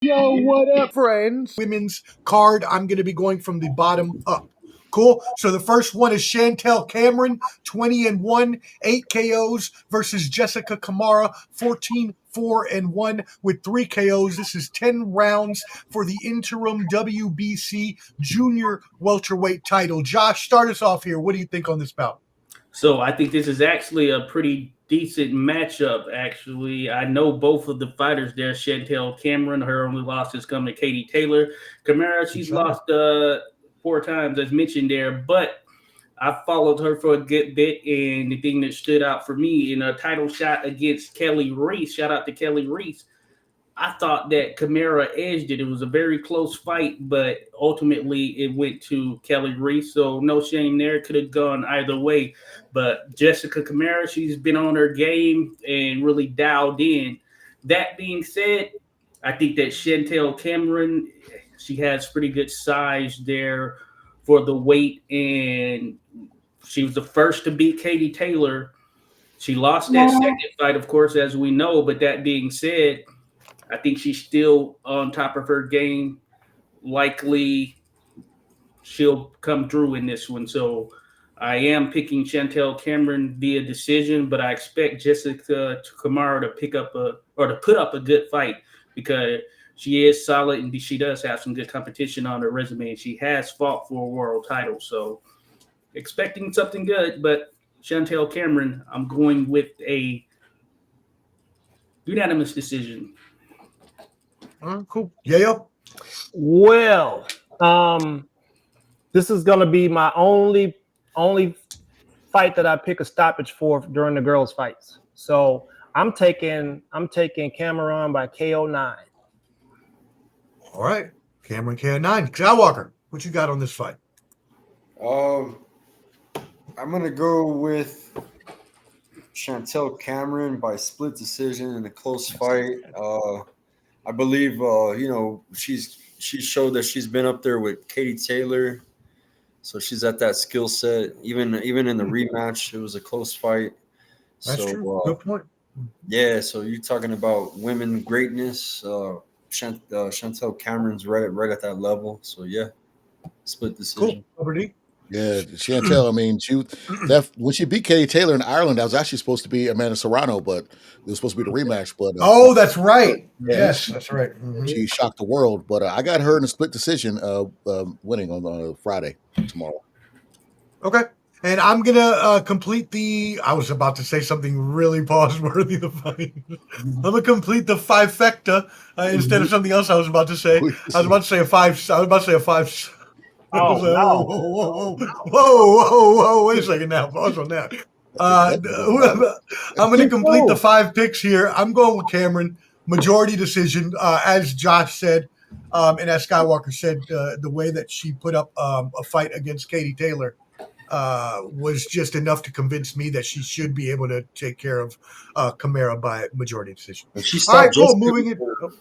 Yo, what up, friends? Women's card, I'm going to be going from the bottom up. Cool. So the first one is Chantel Cameron, 20-1, 8 KOs versus Jessica Kamara, 14-4-1 with 3 KOs. This is 10 rounds for the interim WBC junior welterweight title. Josh, start us off here. What do you think on this bout? So I think this is actually a pretty decent matchup. Actually, I know both of the fighters there. Chantel Cameron, her only loss is coming to Katie Taylor. Kamara, she's lost 4 times, as mentioned there, but I followed her for a good bit, and the thing that stood out for me in a title shot against Kelly Reese. Shout out to Kelly Reese. I thought that Kamara edged it. It was a very close fight, but ultimately it went to Kelly Reese. So no shame there. Could have gone either way. But Jessica Kamara, she's been on her game and really dialed in. That being said, I think that Chantel Cameron, she has pretty good size there for the weight, and she was the first to beat Katie Taylor. She lost that second fight, of course, as we know. But that being said, I think she's still on top of her game. Likely she'll come through in this one. So I am picking Chantel Cameron via decision, but I expect Jessica Kamara to put up a good fight because she is solid and she does have some good competition on her resume, and she has fought for a world title. So expecting something good, but Chantel Cameron, I'm going with a unanimous decision. Cool. Yeah. Well, this is gonna be my only fight that I pick a stoppage for during the girls' fights. So I'm taking Cameron by KO9. All right. Cameron KO9. Skywalker, what you got on this fight? I'm gonna go with Chantel Cameron by split decision in a close fight. I believe she showed that she's been up there with Katie Taylor, so she's at that skill set. Even in the rematch, it was a close fight. That's true. Good point. Yeah, so you're talking about women greatness. Chantel Cameron's right at that level. So yeah, split decision. Cool. Yeah, Chantel. I mean, when she beat Katie Taylor in Ireland, that was actually supposed to be Amanda Serrano, but it was supposed to be the rematch. But that's right. Yes, that's right. Mm-hmm. She shocked the world. But I got her in a split decision, winning on Friday tomorrow. Okay. And I'm gonna complete the. I was about to say something really pause-worthy. The fight. I'm gonna complete the trifecta instead of something else I was about to say. I was about to say a five. Oh, whoa! Wait a second now. Pause on that. I'm going to complete the 5 picks here. I'm going with Cameron. Majority decision, as Josh said, and as Skywalker said. The way that she put up a fight against Katie Taylor was just enough to convince me that she should be able to take care of Kamara by majority decision. And she stopped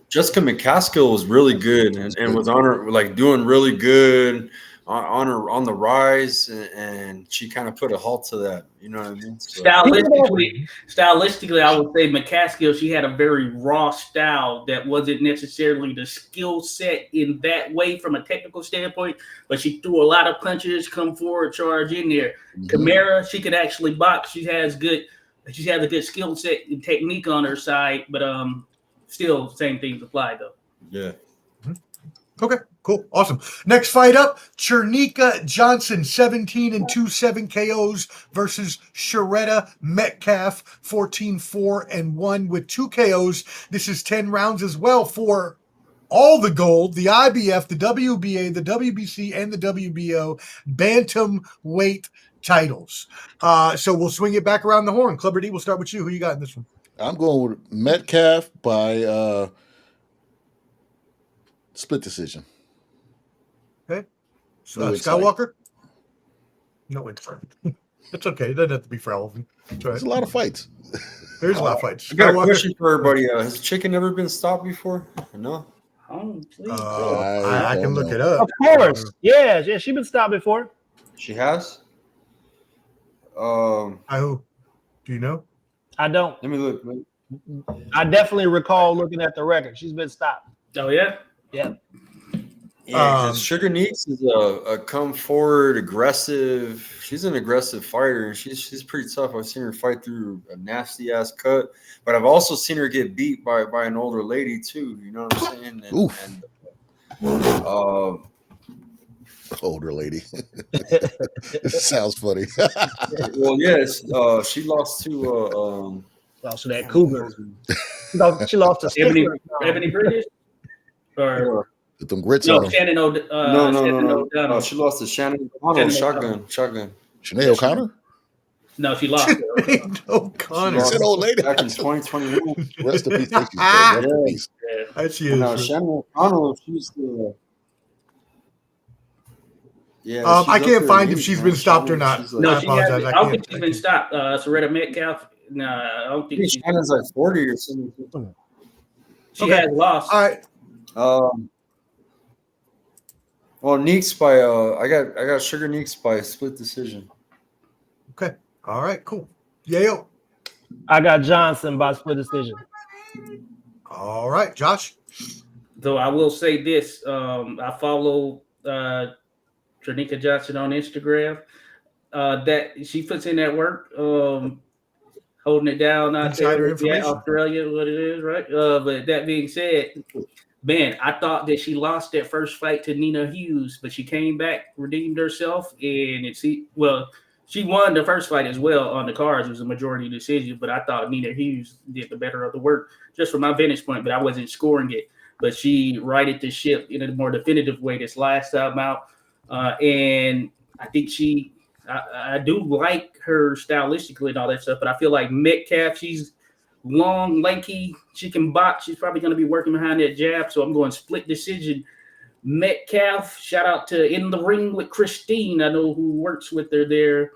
Jessica McCaskill was really good and was on her doing really good on the rise, and she kind of put a halt to that. You know what I mean? So. Stylistically, I would say McCaskill, she had a very raw style that wasn't necessarily the skill set in that way from a technical standpoint, but she threw a lot of punches, come forward, charge in there. Mm-hmm. Kamara, she could actually box. She has a good skill set and technique on her side, but still same things apply though. Yeah. Okay, cool. Awesome. Next fight up, Chernika Johnson, 17-2, 7 KOs versus Sharetta Metcalf, 14-4-1 with 2 KOs. This is 10 rounds as well for all the gold, the IBF, the WBA, the WBC, and the WBO bantamweight titles. So we'll swing it back around the horn. Clubber D, we'll start with you. Who you got in this one? I'm going with Metcalf by split decision. Okay. So Skywalker? No insight. It's okay. It doesn't have to be for Elvin. Right. There's a lot of fights. There's a lot of fights. I got a question for everybody. Has chicken ever been stopped before? No. I can look it up. Of course. Yeah, she's been stopped before. She has? Do you know? I don't. Let me look. I definitely recall looking at the record. She's been stopped. Oh yeah. Yeah. Yeah, because Sugar Neeks is a come forward, aggressive. She's an aggressive fighter, and she's pretty tough. I've seen her fight through a nasty ass cut, but I've also seen her get beat by an older lady too. You know what I'm saying? Older lady. Sounds funny. Well, yes, she lost to Lost to that cougar. She lost to Ebony British or. With them grits No, on them. Shannon no. She lost to Shannon O'Connell. Shotgun. Sinead O'Connor? No, she lost. O'Connor. It's an old lady. Back in 2021. Rest in peace. Thank you. Rest in peace. That she is. No, Shannon O'Connell, she's the. Yeah, I can't find if she's been stopped or not. No, I apologize. I don't think she's been stopped. Serrano Metcalf. No, I don't think Shannon's like 40 or something. She has lost. All right. Well, Neeks by I got Sugar Neeks by split decision. Okay. All right. Cool. Yayo. I got Johnson by split decision. All right, Josh. So I will say this: I follow Tranika Johnson on Instagram. That she puts in that work, holding it down out there. Yeah, Australia, what it is, right? But that being said. Man, I thought that she lost that first fight to Nina Hughes, but she came back, redeemed herself, and she won the first fight as well on the cards. It was a majority decision, but I thought Nina Hughes did the better of the work, just from my vantage point, but I wasn't scoring it. But she righted the ship in a more definitive way this last time out. And I think I do like her stylistically and all that stuff, but I feel like Metcalf, she's long, lanky. She can box. She's probably going to be working behind that jab. So I'm going split decision. Metcalf, shout out to In the Ring with Christine. I know who works with her there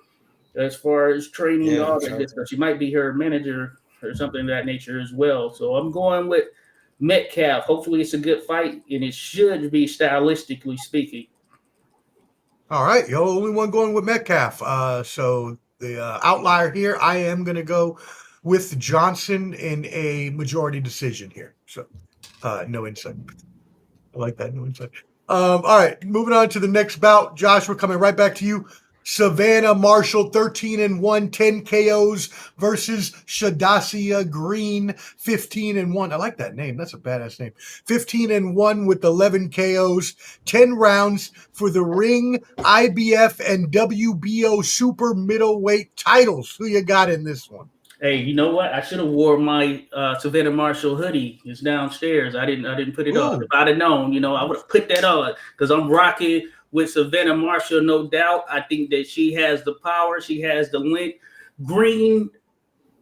as far as training. All that good stuff. She might be her manager or something of that nature as well. So I'm going with Metcalf. Hopefully it's a good fight, and it should be stylistically speaking. All right. You're the only one going with Metcalf. So the outlier here, I am going to go with Johnson in a majority decision here. So no insight. I like that, no insight. All right, moving on to the next bout. Josh, we're coming right back to you. Savannah Marshall, 13-1, 10 KOs versus Shadasia Green, 15-1. I like that name. That's a badass name. 15-1 with 11 KOs, 10 rounds for the Ring, IBF, and WBO super middleweight titles. Who you got in this one? Hey, you know what? I should have wore my Savannah Marshall hoodie. It's downstairs. I didn't put it on. If I'd have known, I would have put that on because I'm rocking with Savannah Marshall, no doubt. I think that she has the power. She has the length. Green,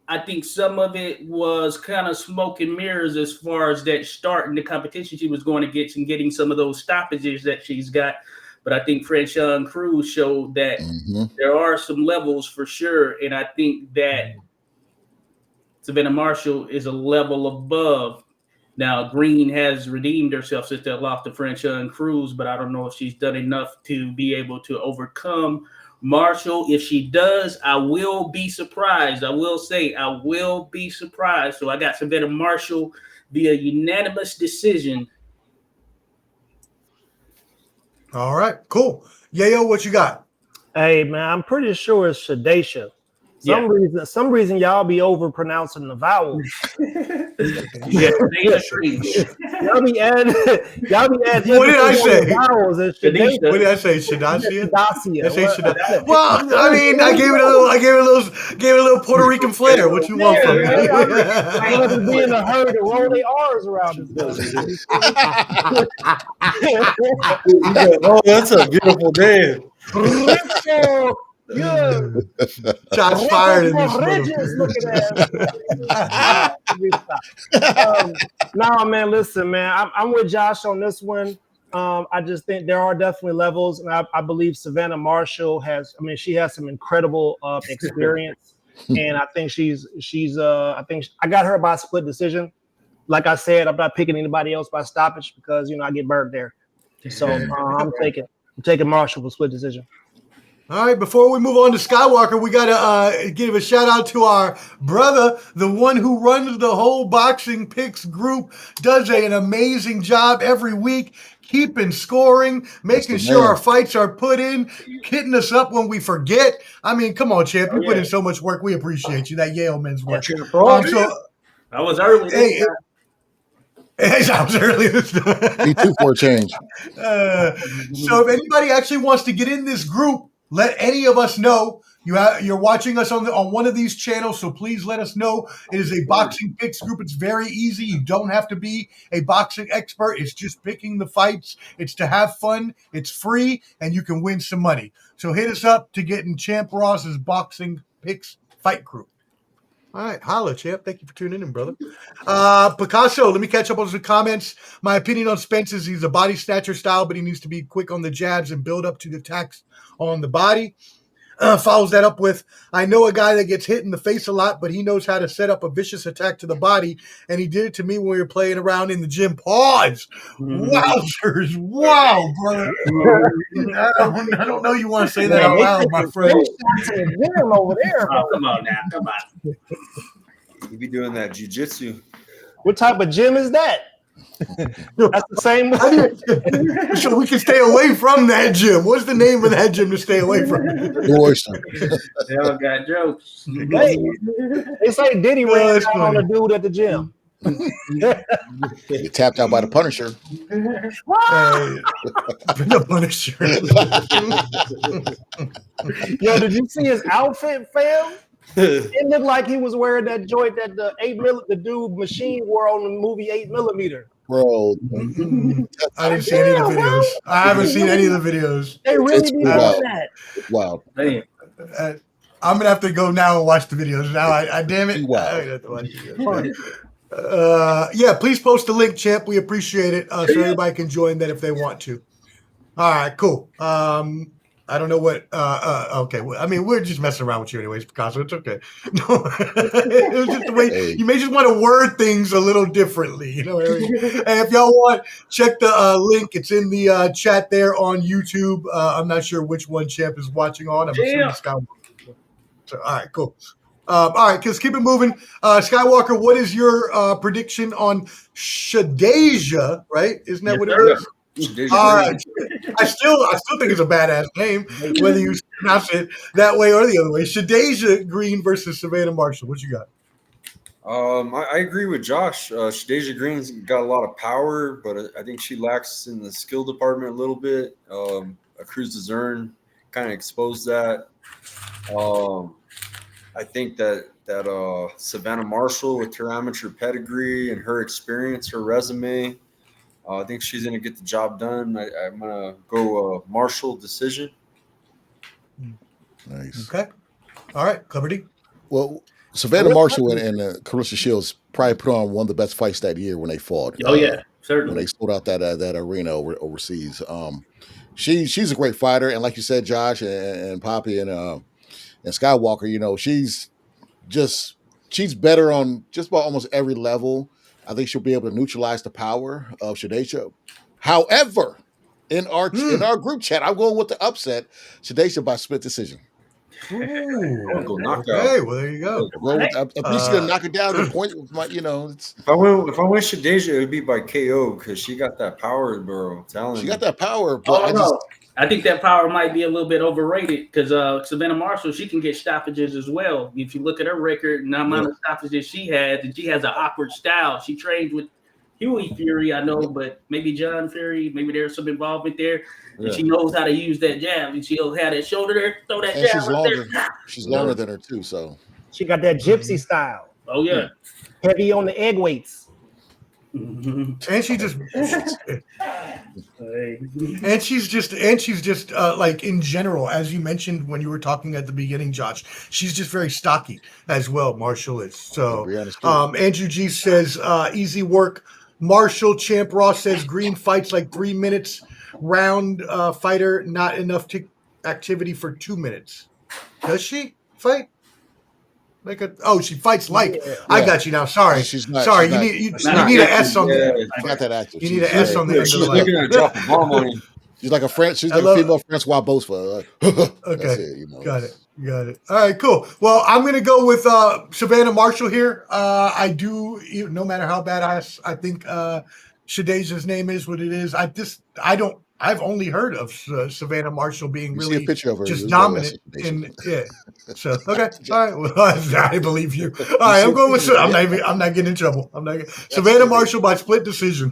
I think some of it was kind of smoke and mirrors as far as that start in the competition she was going to get and getting some of those stoppages that she's got. But I think Franchon Cruz showed that there are some levels for sure. And I think that Savannah Marshall is a level above. Now, Green has redeemed herself since that loss to Franchon Cruz, but I don't know if she's done enough to be able to overcome Marshall. If she does, I will be surprised. I will say I will be surprised. So I got Savannah Marshall via unanimous decision. All right, cool. Yayo, what you got? Hey, man, I'm pretty sure it's Shadasia. Some reason y'all be over pronouncing the vowels. Y'all be adding. What did I say? Vowels. What did I say? Shadasia? Shadasia. I say Shadasia. Well, I mean, I gave it a little Puerto Rican flair. What you want from me? I to be in a hurry to roll their R's around this. Oh, that's a beautiful day. Yeah. Shots fired in this No, man, listen, man. I'm with Josh on this one. I just think there are definitely levels, and I believe Savannah Marshall she has some incredible experience, and I think I think I got her by split decision. Like I said, I'm not picking anybody else by stoppage because I get burned there. So I'm taking Marshall for split decision. All right, before we move on to Skywalker, we got to give a shout out to our brother, the one who runs the whole Boxing Picks group, does an amazing job every week, keeping scoring, making sure our fights are put in, hitting us up when we forget. I mean, come on, champ, you put in so much work. We appreciate you, that Yale men's work. I was early. I was early this time. Me too for a change. So if anybody actually wants to get in this group, let any of us know. You're watching us on one of these channels, so please let us know. It is a Boxing Picks group. It's very easy. You don't have to be a boxing expert. It's just picking the fights. It's to have fun. It's free, and you can win some money. So hit us up to get in Champ Ross's Boxing Picks fight group. All right, holla, champ. Thank you for tuning in, brother. Picasso, let me catch up on some comments. My opinion on Spence is he's a body snatcher style, but he needs to be quick on the jabs and build up to the attacks on the body. Follows that up with, I know a guy that gets hit in the face a lot, but he knows how to set up a vicious attack to the body, and he did it to me when we were playing around in the gym. Pause. Wowzers. Wow, brother. I don't know you want to say that out loud, my friend. Over there, oh, come on now. Come on. You be doing that jiu-jitsu. What type of gym is that? That's the same. So we can stay away from that gym. What's the name of that gym to stay away from? Oyster. They all got jokes. They say Diddy ran down on a dude at the gym. Get tapped out by the Punisher. The Punisher. Yo, did you see his outfit, fam? It looked like he was wearing that joint that the dude Machine wore on the movie 8mm. Bro, I didn't see any of the videos. I haven't seen any of the videos. They really be doing that. Wow. Damn. I'm gonna have to go now and watch the videos. Now, I damn it. Wow. I have to watch the videos. Yeah, please post the link, champ. We appreciate it, so everybody can join that if they want to. All right, cool. I don't know what. Okay, well, I mean, we're just messing around with you, anyways, Picasso. It's okay. No, it was just the way you may just want to word things a little differently, you know. And if y'all want, check the link. It's in the chat there on YouTube. I'm not sure which one champ is watching on. I'm assuming Skywalker. So, all right, cool. All right, because keep it moving. Skywalker, what is your prediction on Shadeja? Right? Isn't that what it is? All right. I still think it's a badass name, whether you pronounce it that way or the other way. Shadeja Green versus Savannah Marshall. What you got? I agree with Josh. Shadeja Green's got a lot of power, but I think she lacks in the skill department a little bit. Cruz DAZN kind of exposed that. I think that Savannah Marshall, with her amateur pedigree and her experience, her resume, I think she's going to get the job done. I'm going to go Marshall decision. Nice. Okay. All right, Cleverty. Well, Savannah Marshall and Carissa Shields probably put on one of the best fights that year when they fought. Oh, yeah, certainly. When they sold out that arena overseas. She's a great fighter. And like you said, Josh and Poppy and Skywalker, you know, she's better on just about almost every level. I think she'll be able to neutralize the power of Shadeja. However, in our group chat, I'm going with the upset. Shadeja by split decision. Okay, well, there you go. I think she's gonna knock it down to the point. You know, if I went Shadeja, it would be by KO because she got that power, bro. She got that power, but I think that power might be a little bit overrated because Savannah Marshall, she can get stoppages as well. If you look at her record and the amount of stoppages she has, and she has an awkward style. She trained with Huey Fury, I know, but maybe John Fury, maybe there's some involvement there. And she knows how to use that jab. And she'll have that shoulder there, throw that jab. She's longer than her too, so she got that gypsy style. Oh yeah, heavy on the egg weights. And she's just like in general, as you mentioned when you were talking at the beginning, Josh, she's just very stocky as well. Marshall is. So Andrew G says easy work. Marshall. Champ Ross says Green fights like 3 minutes round fighter, not enough activity for 2 minutes. Does she fight? She fights like. Yeah. I got you now. Sorry, she's not. Sorry, you need an S on there. She's not that active. You need an S on there. She's looking at drop a bomb on you. She's like a French. She's like a female Francois Bosfa. Okay, that's it. Got it. All right, cool. Well, I'm gonna go with Savannah Marshall here. I do, no matter how badass I think Shadeja's name is, what it is. I've only heard of Savannah Marshall being really see a picture of her, just dominant in it. So okay, all right. Well, I believe you. All right, I'm going with. I'm not getting in trouble. Savannah Marshall by split decision.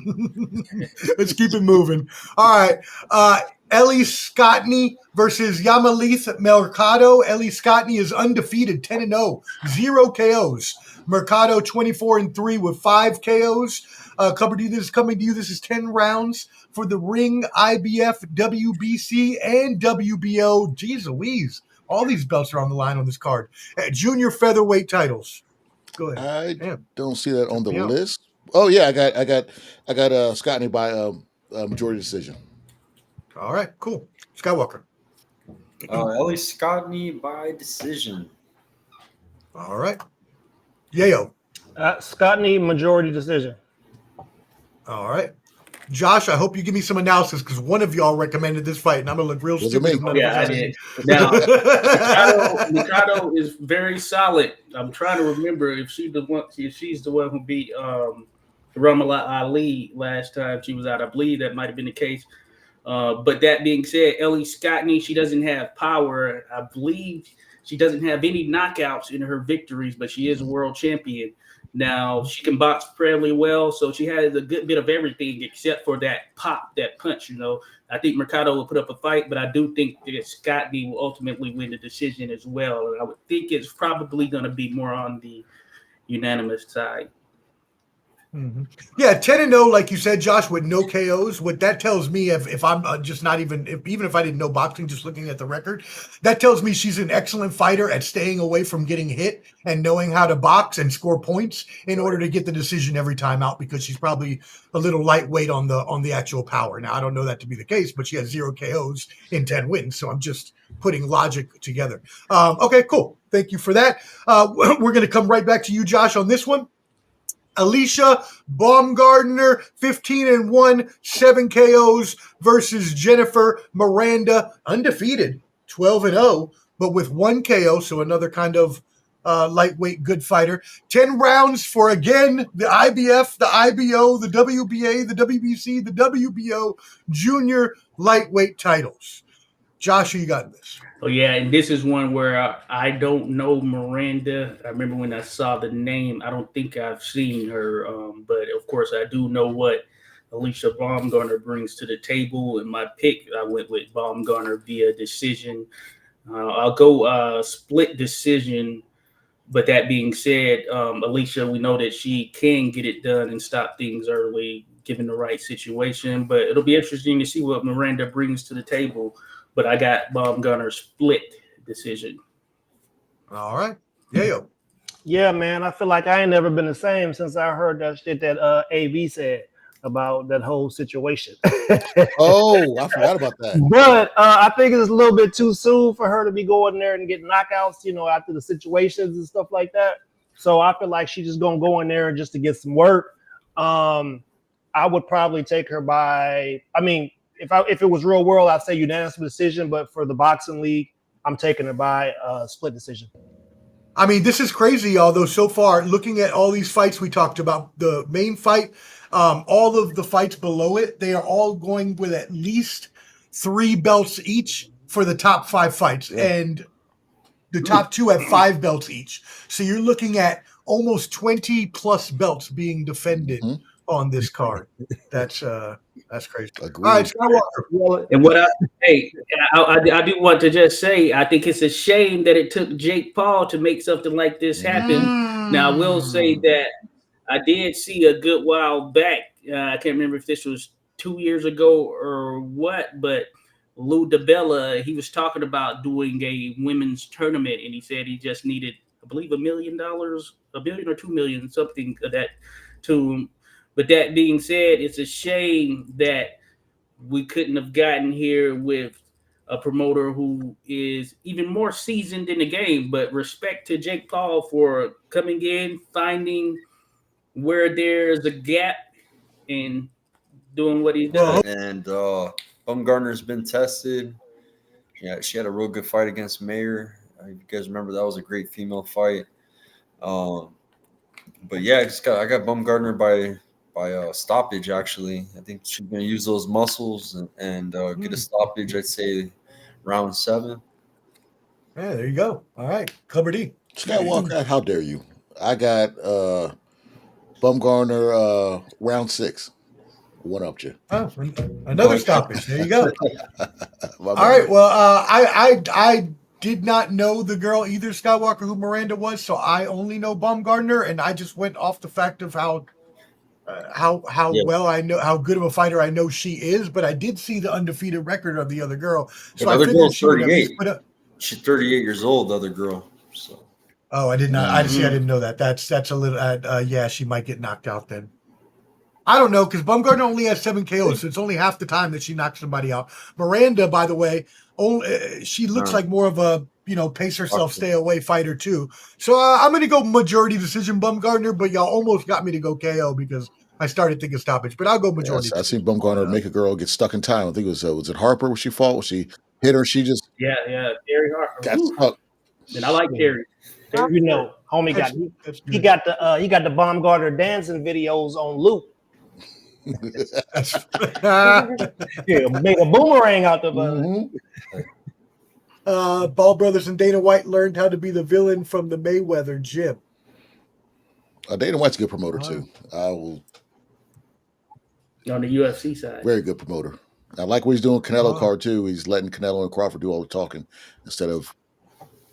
Let's keep it moving. All right. Ellie Scottney versus Yamalith Mercado. Ellie Scottney is undefeated, 10-0, 0 KOs. Mercado 24-3 with 5 KOs. Coming to you. This is 10 rounds for the Ring, IBF, WBC, and WBO. Jeez Louise. All these belts are on the line on this card. Junior featherweight titles. Go ahead. I don't see that on the list. Oh yeah, I got Scottney by majority decision. All right, cool. Skywalker. Ellie Scottney by decision. All right. Yayo. Scottney majority decision. All right. Josh, I hope you give me some analysis because one of y'all recommended this fight, and I'm gonna look real stupid. Yeah, I did. Now, Mikado is very solid. I'm trying to remember if she's the one who beat Ramala Ali last time she was out. I believe that might have been the case. But that being said, Ellie Scottney, she doesn't have power. I believe she doesn't have any knockouts in her victories, but she is a world champion. Now, she can box fairly well, so she has a good bit of everything except for that pop, that punch, I think Mercado will put up a fight, but I do think that Scottney will ultimately win the decision as well. And I would think it's probably going to be more on the unanimous side. Mm-hmm. Yeah, 10-0, like you said, Josh, with no KOs. What that tells me, if I'm just not even if I didn't know boxing, just looking at the record, that tells me she's an excellent fighter at staying away from getting hit and knowing how to box and score points in order to get the decision every time out, because she's probably a little lightweight on the actual power. Now, I don't know that to be the case, but she has 0 KOs in 10 wins, so I'm just putting logic together. Okay, cool. Thank you for that. We're going to come right back to you, Josh, on this one. Alicia Baumgardner, 15-1, 7 KOs versus Jennifer Miranda, undefeated, 12-0, but with 1 KO, so another kind of lightweight good fighter. 10 rounds for, again, the IBF, the IBO, the WBA, the WBC, the WBO junior lightweight titles. Josh, who you got in this? Oh, yeah, and this is one where I don't know Miranda. I remember when I saw the name. I don't think I've seen her, but, of course, I do know what Alicia Baumgardner brings to the table. In my pick, I went with Baumgardner via decision. I'll go split decision, but that being said, Alicia, we know that she can get it done and stop things early, given the right situation. But it'll be interesting to see what Miranda brings to the table. But I got Baumgardner split decision. All right. Yayo. Yeah, man. I feel like I ain't never been the same since I heard that shit that AV said about that whole situation. Oh, I forgot about that. But I think it's a little bit too soon for her to be going there and getting knockouts, after the situations and stuff like that. So I feel like she's just going to go in there just to get some work. I would probably take her by, if it was real world, I'd say unanimous decision, but for the boxing league, I'm taking it by split decision. This is crazy, although so far, looking at all these fights we talked about, the main fight, all of the fights below it, they are all going with at least 3 belts each for the top 5 fights. Yeah. And the top 2 have 5 belts each. So you're looking at almost 20 plus belts being defended on this card. That's crazy. Agreed. All right, Skywalker. And what I do want to just say, I think it's a shame that it took Jake Paul to make something like this happen. Now, I will say that I did see a good while back. I can't remember if this was 2 years ago or what, but Lou DiBella, he was talking about doing a women's tournament, and he said he just needed, I believe, $1 million, $1 billion or $2 million, something of that to him. But that being said, it's a shame that we couldn't have gotten here with a promoter who is even more seasoned in the game. But respect to Jake Paul for coming in, finding where there's a gap and doing what he's done. And Bumgarner's been tested. Yeah, she had a real good fight against Mayer. You guys remember that was a great female fight. But yeah, I got Bumgarner by stoppage. Actually, I think she's gonna use those muscles and get a stoppage. I'd say round 7. Yeah, there you go. All right, Clubber D. Skywalker, how dare you? I got Bumgarner round 6. One up you. Oh, another stoppage. There you go. All right. Well, I did not know the girl either, Skywalker, who Miranda was, so I only know Baumgartner, and I just went off the fact of how well I know how good of a fighter I know she is. But I did see the undefeated record of the other girl, so the I other figured girl's she would at 38. least put up. She's 38 years old. The other girl. So. Oh, I did not. I didn't know that. That's a little. Yeah, she might get knocked out then. I don't know, because Bumgarner only has 7 KOs, so it's only half the time that she knocks somebody out. Miranda, by the way, she looks like more of a pace herself, stay away fighter too. So I'm going to go majority decision Bumgarner, but y'all almost got me to go KO because I started thinking stoppage. But I'll go majority. I seen Bumgarner make a girl get stuck in time. I think it was it Harper where she fought? Where she hit her? She just Terry Harper. got stuck. And I like Terry. Homie he got the Baumgartner dancing videos on loop. Made a boomerang out the Ball Brothers and Dana White learned how to be the villain from the Mayweather gym. Dana White's a good promoter too. I will on the UFC side. Very good promoter. I like what he's doing Canelo card too. He's letting Canelo and Crawford do all the talking instead of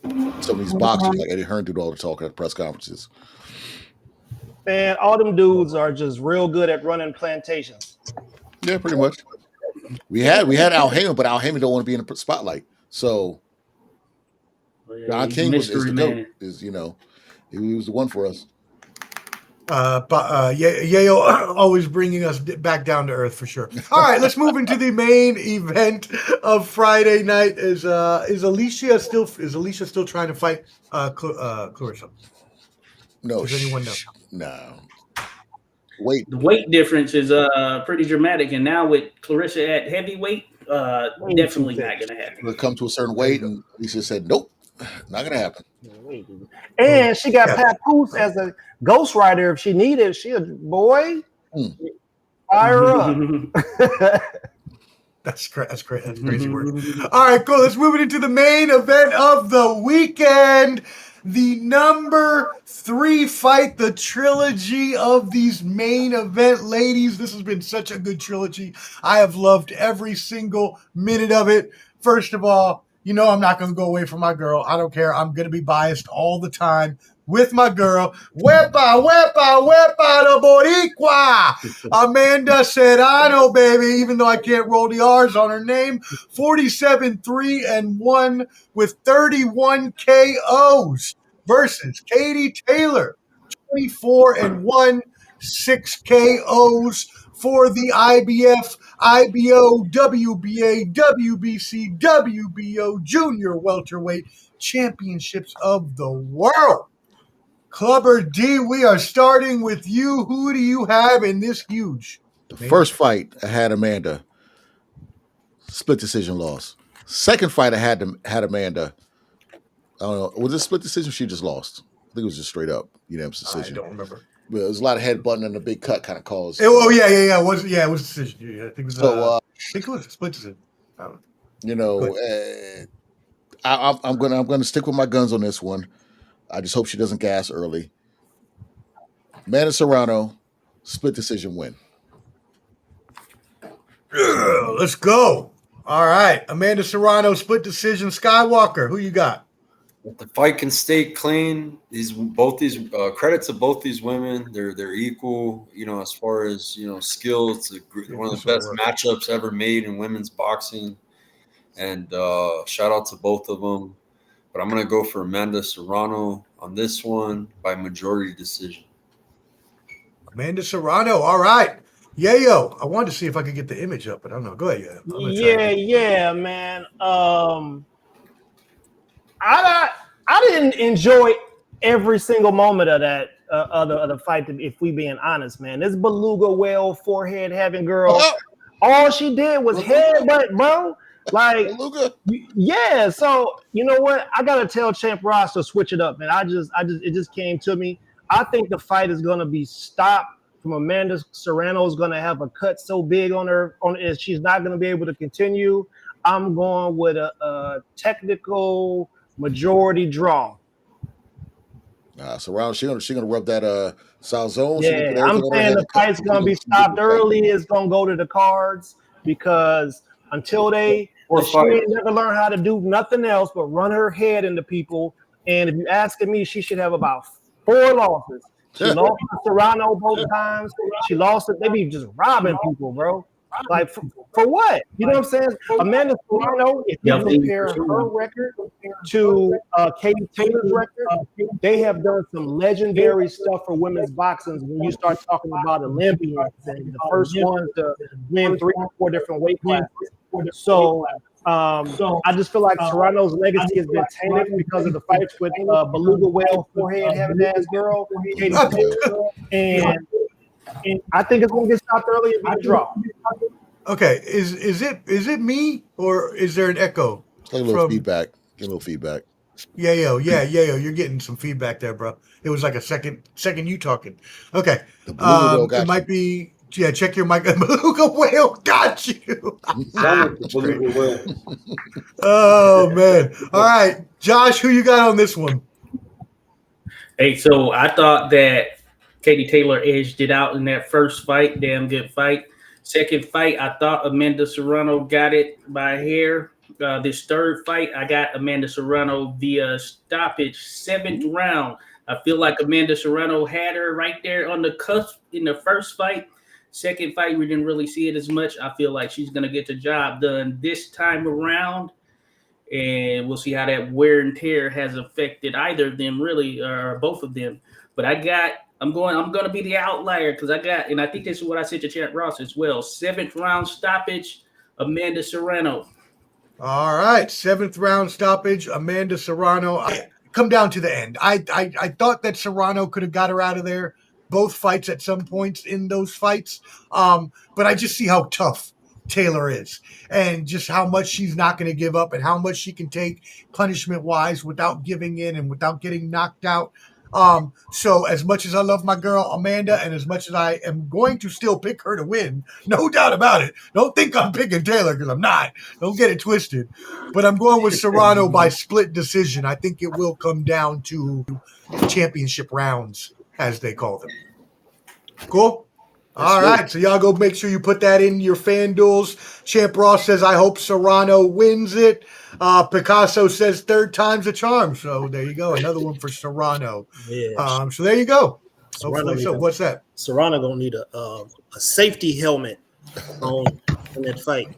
some of these boxers like Eddie Hearn do all the talking at press conferences. Man, all them dudes are just real good at running plantations. Yeah, pretty much. We had Al Heyman, but Al Heyman don't want to be in the spotlight. So Don King is the GOAT. He was the one for us. Yayo always bringing us back down to earth for sure. All right, let's move into the main event of Friday night. Is Alicia still trying to fight Clarissa? No. Does anyone know? No. The weight difference is pretty dramatic, and now with Clarissa at heavyweight, definitely not going to happen. We'll come to a certain weight, and Alicia said, "Nope, not going to happen." And she got Papoose as a ghostwriter if she needed. She a boy. Fire up. That's great. That's great. That's crazy word. All right, cool. Let's move it into the main event of the weekend. The number 3 fight, the trilogy of these main event ladies. This has been such a good trilogy. I have loved every single minute of it. First of all, I'm not going to go away from my girl. I don't care. I'm going to be biased all the time with my girl. Wepa, wepa, wepa, the Boricua. Amanda Serrano, baby, even though I can't roll the R's on her name. 47-3-1 with 31 KOs versus Katie Taylor. 24-1, 6 KOs for the IBF, IBO, WBA, WBC, WBO Junior Welterweight Championships of the World. Clubber D, we are starting with you. Who do you have in this huge? The first fight, I had Amanda. Split decision loss. Second fight, I had Amanda. I don't know. Was it split decision? She just lost. I think it was just straight up unanimous decision. I don't remember. But there was a lot of headbutting and a big cut kind of calls. Yeah. It was decision. Yeah, I think it was. I think it was a split decision. I'm gonna stick with my guns on this one. I just hope she doesn't gas early. Manny Serrano, split decision win. Let's go. All right, Amanda Serrano, split decision. Skywalker, who you got? If the fight can stay clean, both these credit to both these women. They're equal. As far as skill, it's one of the best matchups ever made in women's boxing. And shout out to both of them. But I'm going to go for Amanda Serrano on this one by majority decision. Amanda Serrano. All right. Yayo. I wanted to see if I could get the image up, but I don't know. Go ahead, Yayo. Yeah, man. I didn't enjoy every single moment of that of the fight, if we being honest, man. This beluga whale forehead having girl All she did was headbutt, bro. Like, Luka. yeah. So you know what? I gotta tell Champ Ross to switch it up, man. It just came to me. I think the fight is gonna be stopped. From Amanda Serrano is gonna have a cut so big on her, she's not gonna be able to continue. I'm going with a technical majority draw. Serrano, she gonna rub that South Zone. Yeah, I'm saying the fight's gonna be stopped early. It's gonna go to the cards because until she ain't never learn how to do nothing else but run her head into people. And if you asking me, she should have about 4 losses. She lost to Serrano both times. She lost it. They be just robbing people, bro. Like for what? You know what I'm saying? Amanda Serrano, if you compare her record to Katie Taylor's record, they have done some legendary stuff for women's boxing when you start talking about Olympians and the first ones to win 3 or 4 different weight classes. So I just feel like Serrano's legacy has been tainted because of the fights with Beluga Whale forehead having ass girl, Katie Taylor, and I think it's going to get stopped early and be a draw. Okay, is it me or is there an echo? Get a little feedback. Yeah, you're getting some feedback there, bro. It was like a second you talking. Okay, it might be. Yeah, check your mic. Beluga Whale got you. Oh man! All right, Josh, who you got on this one? Hey, so I thought that Katie Taylor edged it out in that first fight. Damn good fight. Second fight, I thought Amanda Serrano got it by hair. This third fight, I got Amanda Serrano via stoppage, 7th round. I feel like Amanda Serrano had her right there on the cusp in the first fight. Second fight, we didn't really see it as much. I feel like she's going to get the job done this time around. And we'll see how that wear and tear has affected either of them, really, or both of them. But I'm going to be the outlier because and I think this is what I said to Champ Ross as well. 7th round stoppage, Amanda Serrano. All right, 7th round stoppage, Amanda Serrano. Come down to the end. I thought that Serrano could have got her out of there. Both fights at some points in those fights. But I just see how tough Taylor is and just how much she's not going to give up and how much she can take punishment-wise without giving in and without getting knocked out. So as much as I love my girl Amanda and as much as I am going to still pick her to win, no doubt about it. Don't think I'm picking Taylor because I'm not. Don't get it twisted. But I'm going with Serrano by split decision. I think it will come down to championship rounds, as they call them. Cool? All right, so y'all go make sure you put that in your fan duels. Champ Ross says, I hope Serrano wins it. Picasso says 3rd time's a charm. So there you go. Another one for Serrano. Yeah. So there you go. Hopefully so. What's that? Serrano gonna need a safety helmet in that fight.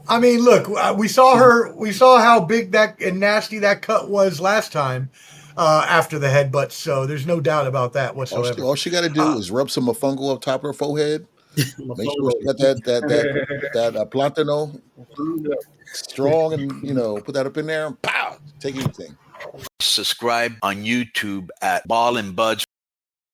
I mean, look, we saw how big that and nasty that cut was last time after the headbutt. So there's no doubt about that whatsoever. All she got to do is rub some mofongo up top of her forehead. Make sure she got that plantano strong, and put that up in there and pow, take anything. Subscribe on YouTube at Ball and Buds